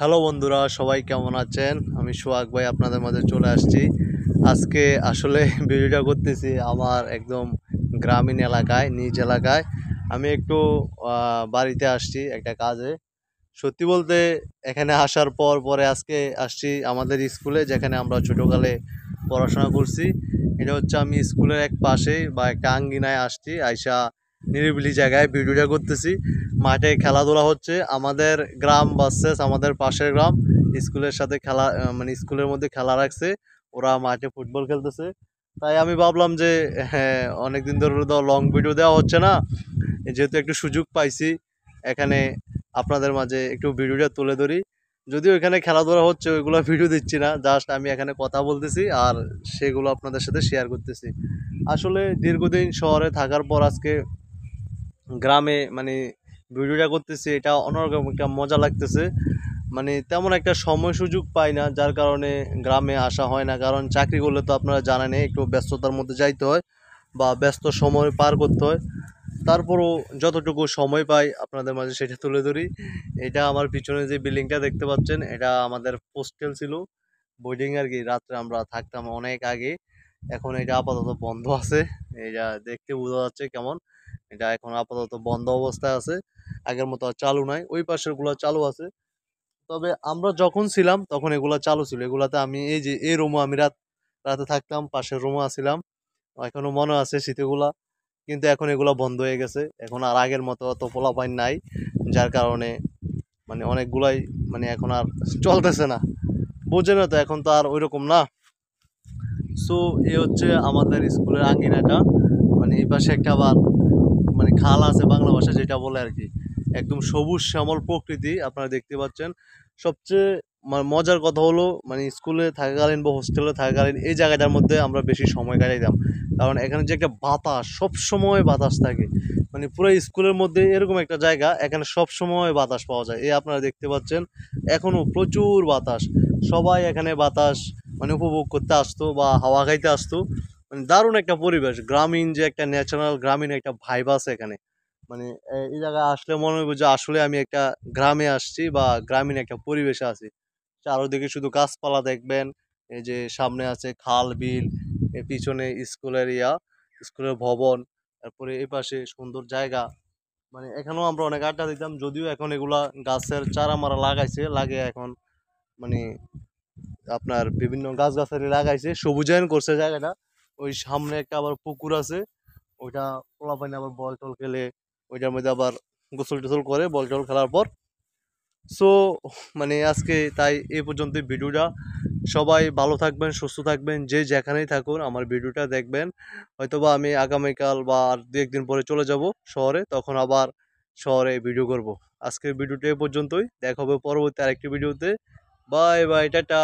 Hello বন্ধুরা, সবাই কেমন আছেন? আমি সোহাগ ভাই আপনাদের মাঝে চলে আসছি। আজকে আসলে ভিডিওটা করতেছি আমার একদম গ্রামীণ এলাকায়, নিজ এলাকায়। আমি একটু বাড়িতে আসছি একটা কাজে। সত্যি বলতে এখানে আসার পরে আজকে আসছি আমাদের স্কুলে, যেখানে আমরা ছোটোকালে পড়াশোনা করছি। এটা হচ্ছে আমি স্কুলের এক পাশেই বা একটা আঙ্গিনায় আসছি, আইসা নিরিবিলি জায়গায় ভিডিওটা করতেছি। মাঠে খেলাধুলা হচ্ছে, আমাদের গ্রাম ভার্সেস আমাদের পাশের গ্রাম। স্কুলের সাথে খেলা মানে স্কুলের মধ্যে খেলা রাখছে, ওরা মাঠে ফুটবল খেলতেছে। তাই আমি ভাবলাম যে হ্যাঁ, অনেকদিন ধরে তো লং ভিডিও দেওয়া হচ্ছে না, যেহেতু একটু সুযোগ পাইছি এখানে আপনাদের মাঝে একটু ভিডিওটা তুলে ধরি। যদিও এখানে খেলাধুলা হচ্ছে, ওইগুলো ভিডিও দিচ্ছি না, জাস্ট আমি এখানে কথা বলতেছি আর সেগুলো আপনাদের সাথে শেয়ার করতেছি। আসলে দীর্ঘদিন শহরে থাকার পর আজকে গ্রামে ভিডিওটা করতেছি, এটা অন্যরকম একটা মজা লাগতেছে। তেমন একটা সময় সুযোগ পাই না, যার কারণে গ্রামে আসা হয় না। কারণ চাকরি করলে তো আপনারা জানেনই, একটু ব্যস্ততার মধ্যে যাইতে হয় বা ব্যস্ত সময় পার করতে হয়। তারপরও যতটুকু সময় পাই আপনাদের মাঝে সেটা তুলে ধরি। এটা আমার পিছনে যে বিল্ডিংটা দেখতে পাচ্ছেন, এটা আমাদের হোস্টেল ছিল, বোর্ডিং আর কি। রাত্রে আমরা থাকতাম অনেক আগে। এখন এটা আপাতত বন্ধ আছে। এটা দেখতে বোঝা যাচ্ছে কেমন। এটা এখন আপাতত বন্ধ অবস্থায় আছে, আগের মতো আর চালু নাই। ওই পাশের গুলা চালু আছে। তবে আমরা যখন ছিলাম তখন এগুলা চালু ছিল। এগুলাতে আমি এই যে এই রুমে আমি রাতে থাকতাম, পাশের রুমে আছিলাম। এখনো মনে আছে স্মৃতিগুলা। কিন্তু এখন এগুলা বন্ধ হয়ে গেছে। এখন আর আগের মতো অত পোলাপাইন নাই। যার কারণে অনেকগুলাই এখন আর চলতেছে না। বোঝে না তো, এখন তো আর ওইরকম না। সো এই হচ্ছে আমাদের স্কুলের আঙ্গিনাটা। এই পাশে একটা আবার খাল আছে বাংলা ভাষায় যেটা বলে আর কি। একদম সবুজ শ্যামল প্রকৃতি আপনারা দেখতে পাচ্ছেন। সবচেয়ে মজার কথা হলো, স্কুলে থাকাকালীন বা হোস্টেলে থাকাকালীন এই জায়গাটার মধ্যে আমরা বেশি সময় কাটাইতাম। কারণ এখানে যে একটা বাতাস, সব সময় বাতাস থাকে। পুরো স্কুলের মধ্যে এরকম একটা জায়গা, এখানে সব সময় বাতাস পাওয়া যায়। এই আপনারা দেখতে পাচ্ছেন এখনো প্রচুর বাতাস। সবাই এখানে বাতাস উপভোগ করতে আসতো বা হাওয়া খাইতে আসতো। দারুণ একটা পরিবেশ, গ্রামীণ যে একটা ন্যাচারাল গ্রামীণ একটা ভাইব আছে এখানে। মানে এই জায়গায় আসলে মনে হবে যে আসলে আমি একটা গ্রামে আসছি বা গ্রামীণ একটা পরিবেশে আছি। চারদিকে শুধু গাছপালা দেখবেন। এই যে সামনে আছে খাল বিল, পিছনে স্কুলের স্কুলের ভবন। তারপরে এই পাশে সুন্দর জায়গা। এখানেও আমরা অনেক আড্ডা দিতাম, যদিও এখন এগুলা গাছের চারা মারা লাগাইছে, লাগে এখন মানে আপনার বিভিন্ন গাছগাছালি লাগাইছে, সবুজায়ন করছে জায়গাটা। ওই সামনে একটা আবার পুকুর আছে, ওইটা পোলাপানি আবার বল টল খেলে, ওইটার মধ্যে আবার গোসল টোসল করে বল টল খেলার পর। সো আজকে তাই এই পর্যন্ত ভিডিওটা। সবাই ভালো থাকবেন, সুস্থ থাকবেন, যে যেখানেই থাকুন আমার ভিডিওটা দেখবেন। হয়তোবা আমি আগামীকাল বা আর দু একদিন পরে চলে যাব শহরে, তখন আবার শহরে ভিডিও করব। আজকের ভিডিওটা এই পর্যন্তই, দেখা হবে পরবর্তী আরেকটি ভিডিওতে। Bye bye, tata.